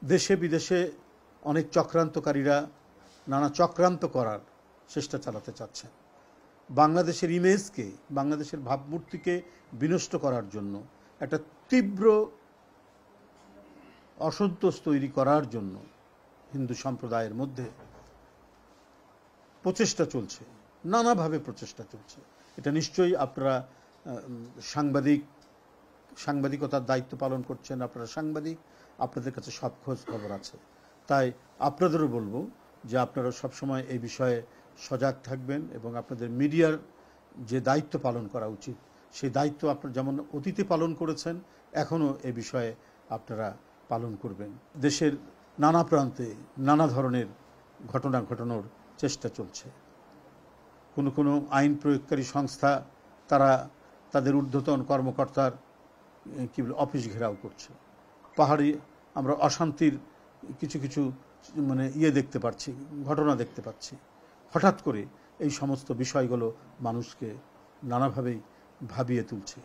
দেশে বিদেশে অনেক চক্রান্তকারীরা নানা চক্রান্ত করার চেষ্টা চালাতে চাচ্ছেন। বাংলাদেশের ইমেজকে, বাংলাদেশের ভাবমূর্তিকে বিনষ্ট করার জন্য, একটা তীব্র অসন্তোষ তৈরি করার জন্য হিন্দু সম্প্রদায়ের মধ্যে প্রচেষ্টা চলছে, নানাভাবে প্রচেষ্টা চলছে। এটা নিশ্চয়ই আপনারা সাংবাদিকতার দায়িত্ব পালন করছেন, আপনারা সাংবাদিক, আপনাদের কাছে সব খোঁজ খবর আছে। তাই আপনাদেরও বলবো যে আপনারা সবসময় এই বিষয়ে সজাগ থাকবেন এবং আপনাদের মিডিয়ার যে দায়িত্ব পালন করা উচিত সেই দায়িত্ব আপনারা যেমন অতীতে পালন করেছেন এখনও এ বিষয়ে আপনারা পালন করবেন। দেশের নানা প্রান্তে নানা ধরনের ঘটনা ঘটানোর চেষ্টা চলছে। কোনো আইন প্রয়োগকারী সংস্থা তারা তাদের ঊর্ধ্বতন কর্মকর্তার অফিস ঘেরাও করছে। পাহাড়ে আমরা অশান্তির কিছু দেখতে পাচ্ছি, ঘটনা দেখতে পাচ্ছি। হঠাৎ করে এই সমস্ত বিষয়গুলো মানুষকে নানাভাবেই ভাবিয়ে তুলছে।